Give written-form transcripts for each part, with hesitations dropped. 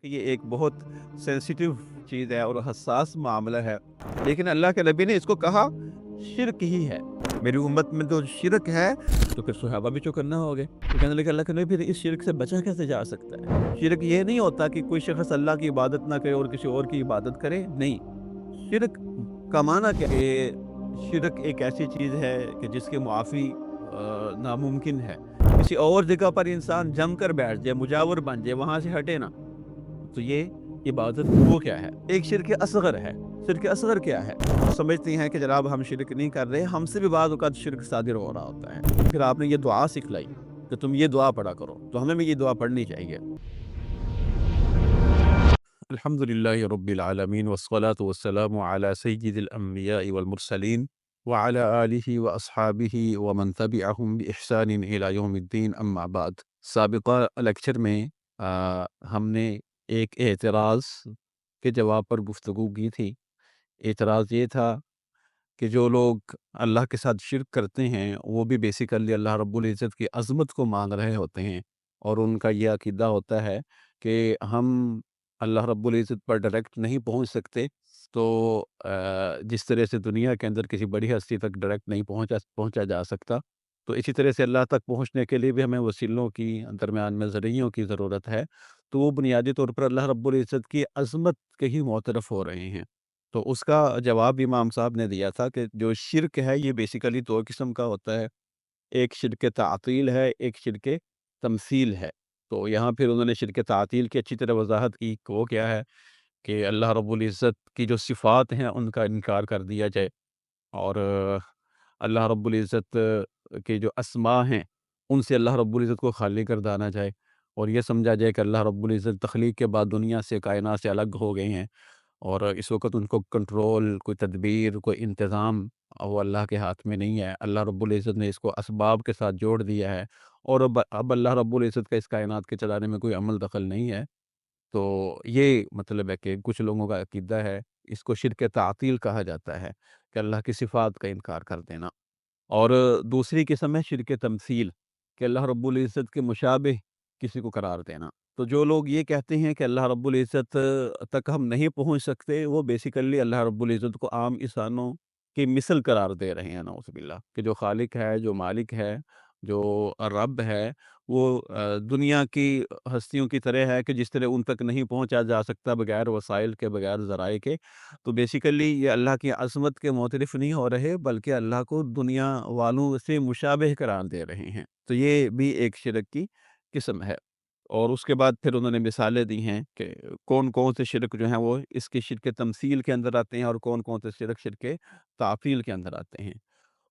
یہ ایک بہت سینسیٹیو چیز ہے اور حساس معاملہ ہے، لیکن اللہ کے نبی نے اس کو کہا شرک ہی ہے۔ میری امت میں تو شرک ہے تو پھر صحابہ بھی چوکنا ہو گئے، تو کہنے لگے اللہ کے نبی اس شرک سے بچا کیسے جا سکتا ہے؟ شرک یہ نہیں ہوتا کہ کوئی شخص اللہ کی عبادت نہ کرے اور کسی اور کی عبادت کرے، نہیں۔ شرک کا معنی کیا ہے؟ شرک ایک ایسی چیز ہے کہ جس کے معافی ناممکن ہے۔ کسی اور جگہ پر انسان جم کر بیٹھ جائے، مجاور بن جائے، وہاں سے ہٹے نا، تو یہ عبادت وہ کیا ہے؟ ایک شرک اصغر ہے۔ شرک اصغر کیا ہے؟ سمجھتے ہیں کہ جناب ہم شرک نہیں کر رہے، ہم سے بھی بعض اوقات شرک صادر ہو رہا ہوتا ہے۔ پھر آپ نے یہ دعا سکھلائی کہ تم یہ دعا پڑھا کرو، تو ہمیں بھی یہ دعا پڑھنی چاہیے۔ الحمد للہ رب العالمین والصلاة والسلام علی سید الانبیاء والمرسلین وعلی آلہ واصحابہ ومن تبعہم بإحسان الی یوم الدین، اما بعد۔ سابقہ لیکچر میں ہم نے ایک اعتراض کے جواب پر گفتگو کی تھی۔ اعتراض یہ تھا کہ جو لوگ اللہ کے ساتھ شرک کرتے ہیں وہ بھی بیسیکلی اللہ رب العزت کی عظمت کو مان رہے ہوتے ہیں، اور ان کا یہ عقیدہ ہوتا ہے کہ ہم اللہ رب العزت پر ڈائریکٹ نہیں پہنچ سکتے، تو جس طرح سے دنیا کے اندر کسی بڑی ہستی تک ڈائریکٹ نہیں پہنچا جا سکتا، تو اسی طرح سے اللہ تک پہنچنے کے لیے بھی ہمیں وسیلوں کی درمیان میں ذریعوں کی ضرورت ہے، تو وہ بنیادی طور پر اللہ رب العزت کی عظمت کے ہی معترف ہو رہے ہیں۔ تو اس کا جواب امام صاحب نے دیا تھا کہ جو شرک ہے یہ بیسیکلی دو قسم کا ہوتا ہے، ایک شرک تعطیل ہے، ایک شرک تمثیل ہے۔ تو یہاں پھر انہوں نے شرک تعطیل کی اچھی طرح وضاحت کی کہ وہ کیا ہے، کہ اللہ رب العزت کی جو صفات ہیں ان کا انکار کر دیا جائے، اور اللہ رب العزت کے جو اسماء ہیں ان سے اللہ رب العزت کو خالی گردانا جائے، اور یہ سمجھا جائے کہ اللہ رب العزت تخلیق کے بعد دنیا سے، کائنات سے الگ ہو گئے ہیں، اور اس وقت ان کو کنٹرول، کوئی تدبیر، کوئی انتظام وہ اللہ کے ہاتھ میں نہیں ہے۔ اللہ رب العزت نے اس کو اسباب کے ساتھ جوڑ دیا ہے، اور اب اللہ رب العزت کا اس کائنات کے چلانے میں کوئی عمل دخل نہیں ہے۔ تو یہ مطلب ہے کہ کچھ لوگوں کا عقیدہ ہے، اس کو شرک تعطیل کہا جاتا ہے، کہ اللہ کی صفات کا انکار کر دینا۔ اور دوسری قسم ہے شرک تمثیل، کہ اللہ رب العزت کے مشابہ کسی کو قرار دینا۔ تو جو لوگ یہ کہتے ہیں کہ اللہ رب العزت تک ہم نہیں پہنچ سکتے، وہ بیسیکلی اللہ رب العزت کو عام انسانوں کی مثل قرار دے رہے ہیں، نعوذ باللہ، کہ جو خالق ہے، جو مالک ہے، جو رب ہے، وہ دنیا کی ہستیوں کی طرح ہے کہ جس طرح ان تک نہیں پہنچا جا سکتا بغیر وسائل کے، بغیر ذرائع کے۔ تو بیسیکلی یہ اللہ کی عظمت کے معترف نہیں ہو رہے، بلکہ اللہ کو دنیا والوں سے مشابہ قرار دے رہے ہیں۔ تو یہ بھی ایک شرک کی قسم ہے۔ اور اس کے بعد پھر انہوں نے مثالیں دی ہیں کہ کون کون سے شرک جو ہیں وہ اس کے شرک تمثیل کے اندر آتے ہیں، اور کون کون سے شرک تعطیل کے اندر آتے ہیں۔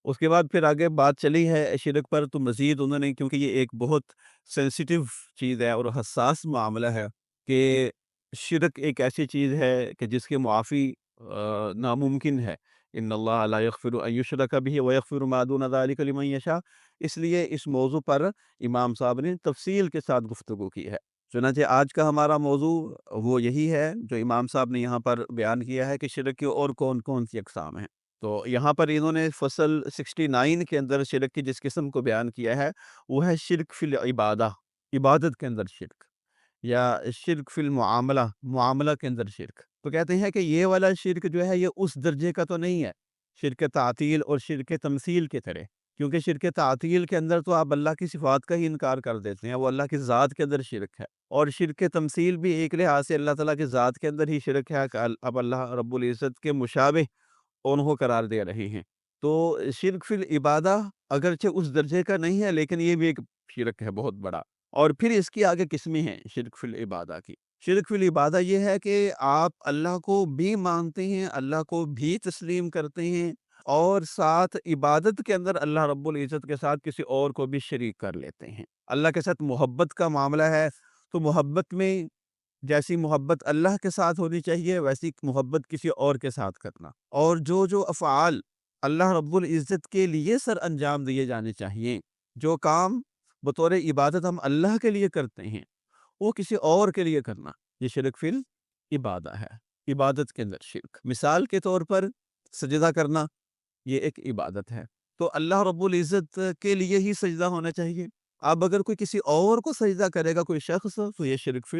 اس کے بعد پھر آگے بات چلی ہے شرک پر، تو مزید انہوں نے، کیونکہ یہ ایک بہت سینسیٹیو چیز ہے اور حساس معاملہ ہے، کہ شرک ایک ایسی چیز ہے کہ جس کے معافی ناممکن ہے۔ ان اللہ لا یغفر ان یشرک بہ ویغفر ما دون ذلک لمن یشاء۔ اس لیے اس موضوع پر امام صاحب نے تفصیل کے ساتھ گفتگو کی ہے۔ چنانچہ آج کا ہمارا موضوع وہ یہی ہے جو امام صاحب نے یہاں پر بیان کیا ہے، کہ شرک کی اور کون کون سی اقسام ہیں۔ تو یہاں پر انہوں نے فصل 69 کے اندر شرک کی جس قسم کو بیان کیا ہے، وہ ہے شرک فی العبادہ، عبادت کے اندر شرک، یا شرک فی المعاملہ، معاملہ کے اندر شرک۔ تو کہتے ہیں کہ یہ والا شرک جو ہے یہ اس درجے کا تو نہیں ہے شرک تعطیل اور شرک تمثیل کے طرح، کیونکہ شرک تعطیل کے اندر تو آپ اللہ کی صفات کا ہی انکار کر دیتے ہیں، وہ اللہ کی ذات کے اندر شرک ہے۔ اور شرک تمثیل بھی ایک لحاظ سے اللہ تعالیٰ کی ذات کے اندر ہی شرک ہے، کہ اب اللہ رب العزت کے مشابہ انہوں قرار دے رہے ہیں۔ تو شرک فی العبادہ اگرچہ اس درجے کا نہیں ہے، لیکن یہ بھی ایک شرک ہے بہت بڑا۔ اور پھر اس کی آگے قسمیں ہیں شرک فی العبادہ کی۔ شرک فی العبادہ یہ ہے کہ آپ اللہ کو بھی مانتے ہیں، اللہ کو بھی تسلیم کرتے ہیں، اور ساتھ عبادت کے اندر اللہ رب العزت کے ساتھ کسی اور کو بھی شریک کر لیتے ہیں۔ اللہ کے ساتھ محبت کا معاملہ ہے، تو محبت میں جیسی محبت اللہ کے ساتھ ہونی چاہیے ویسی محبت کسی اور کے ساتھ کرنا، اور جو افعال اللہ رب العزت کے لیے سر انجام دیے جانے چاہیے، جو کام بطور عبادت ہم اللہ کے لیے کرتے ہیں، وہ کسی اور کے لیے کرنا، یہ شرک فی العبادہ ہے۔ عبادت کے اندر شرک، مثال کے طور پر سجدہ کرنا، یہ ایک عبادت ہے، تو اللہ رب العزت کے لیے ہی سجدہ ہونا چاہیے۔ اب اگر کوئی کسی اور کو سجدہ کرے گا، کوئی شخص، تو یہ شرک فی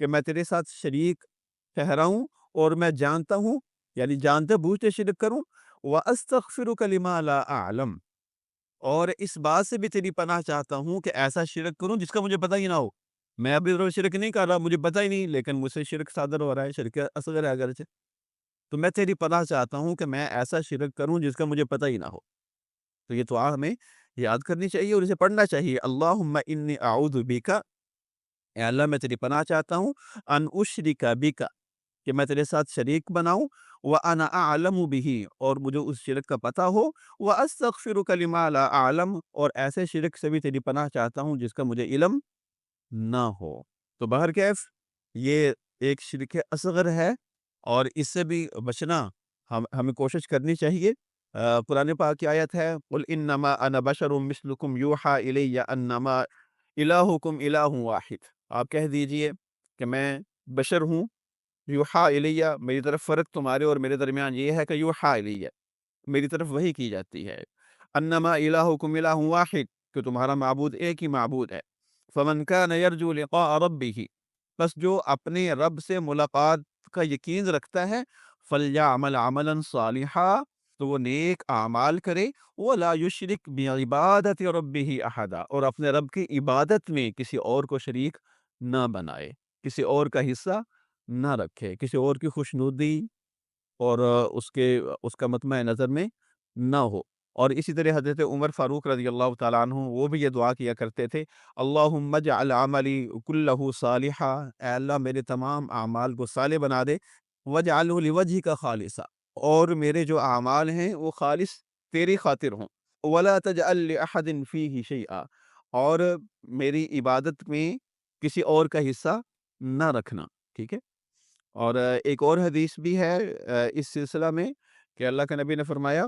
کہ میں تیرے ساتھ شریک ٹھہراؤں اور میں جانتا ہوں، یعنی جانتے بوجھتے شرک کروں، وَأَسْتَغْفِرُكَ لِمَا لَا أَعْلَمُ، اور اس بات سے بھی تیری پناہ چاہتا ہوں کہ ایسا شرک کروں جس کا مجھے پتہ ہی نہ ہو۔ میں ابھی ضرور شرک نہیں کر رہا، مجھے پتہ ہی نہیں، لیکن مجھ سے شرک صادر ہو رہا ہے، شرک اصغر ہے اگرچہ، تو میں تیری پناہ چاہتا ہوں کہ میں ایسا شرک کروں جس کا مجھے پتہ ہی نہ ہو۔ تو یہ دعا ہمیں یاد کرنی چاہیے اور اسے پڑھنا چاہیے۔ اللہم انی اعوذ بک، اے اللہ میں تیری پناہ چاہتا ہوں، ان اشرک بک، کہ میں تیرے ساتھ شریک بناؤں، وانا اعلم بہ، اور مجھے اس شرک کا پتہ ہو، واستغفرک لما لا اعلم، اور ایسے شرک سے بھی تیری پناہ چاہتا ہوں جس کا مجھے علم نہ ہو۔ تو بہرکیف یہ ایک شرک اصغر ہے اور اس سے بھی بچنا ہمیں کوشش کرنی چاہیے۔ قرآن پاک کی آیت ہے، قل انما انا بشر مثلکم یوحی الی انما الہکم الہ واحد، آپ کہہ دیجئے کہ میں بشر ہوں، یوحی الیہ، میری طرف فرق تمہارے اور میرے درمیان یہ ہے کہ یوحی الیہ، میری طرف وحی کی جاتی ہے، انما الہکم الہ واحد، کہ تمہارا معبود ایک ہی معبود ہے، فمن کان یرجو لقاء ربہ، بس جو اپنے رب سے ملاقات کا یقین رکھتا ہے، فلیعمل عملا صالحا، تو وہ نیک اعمال کرے، ولا یشرک بعبادت ربہ احدا، اور اپنے رب کی عبادت میں کسی اور کو شریک نہ بنائے، کسی اور کا حصہ نہ رکھے، کسی اور کی خوشنودی اور اس کا مطمع نظر میں نہ ہو۔ اور اسی طرح حضرت عمر فاروق رضی اللہ تعالیٰ عنہ وہ بھی یہ دعا کیا کرتے تھے، اللہم اجعل عملی کلہ صالحا، اے اللہ میرے تمام اعمال کو صالح بنا دے، واجعلہ لوجہک خالصا، اور میرے جو اعمال ہیں وہ خالص تیری خاطر ہوں، ولا تجعل لأحد فیہ شیئا، اور میری عبادت میں کسی اور کا حصہ نہ رکھنا، ٹھیک ہے۔ اور ایک اور حدیث بھی ہے اس سلسلہ میں کہ اللہ کے نبی نے فرمایا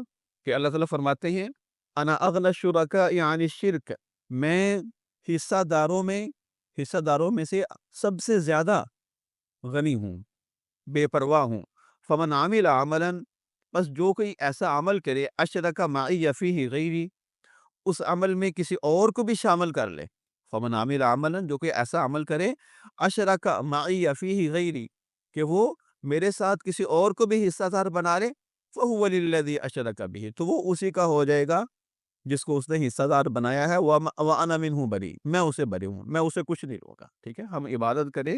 کہ اللہ تعالیٰ فرماتے ہیں، انا اغنى الشرکاء عن الشرک، میں حصہ داروں میں سے سب سے زیادہ غنی ہوں، بے پرواہ ہوں، فمن عمل عملا، بس جو کوئی ایسا عمل کرے، اشرک معی فیہ غیری، اس عمل میں کسی اور کو بھی شامل کر لے، فمن عمل عملا، جو کوئی ایسا عمل کرے، اشرک معی فیہ غیری، کہ وہ میرے ساتھ کسی اور کو بھی حصہ دار بنا لے، فہو للذی اشرک بہ، تو وہ اسی کا ہو جائے گا جس کو اس نے حصہ دار بنایا ہے، وانا منہ بری، میں اسے بری ہوں، میں اسے کچھ نہیں لوں گا، ٹھیک ہے۔ ہم عبادت کریں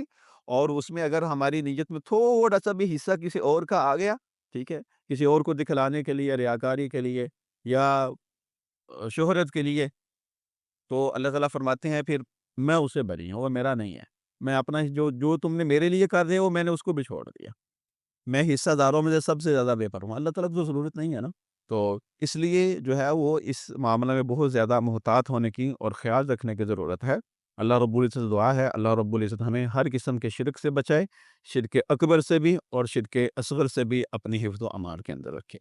اور اس میں اگر ہماری نیت میں تھوڑا سا بھی حصہ کسی اور کا آ گیا، ٹھیک ہے، کسی اور کو دکھلانے کے لیے، ریاکاری کے لیے، یا شہرت کے لیے، تو اللہ تعالیٰ فرماتے ہیں پھر میں اسے بری ہوں، وہ میرا نہیں ہے، میں اپنا جو تم نے میرے لیے کر رہے ہو، میں نے اس کو بھی چھوڑ دیا، میں حصہ داروں میں سے سب سے زیادہ بے پر ہوں، اللہ تعالیٰ کو تو ضرورت نہیں ہے نا۔ تو اس لیے جو ہے وہ اس معاملہ میں بہت زیادہ محتاط ہونے کی اور خیال رکھنے کی ضرورت ہے۔ اللہ رب العزت سے دعا ہے، اللہ رب العزت ہمیں ہر قسم کے شرک سے بچائے، شرک اکبر سے بھی اور شرک اصغر سے بھی اپنی حفظ و امان کے اندر رکھے۔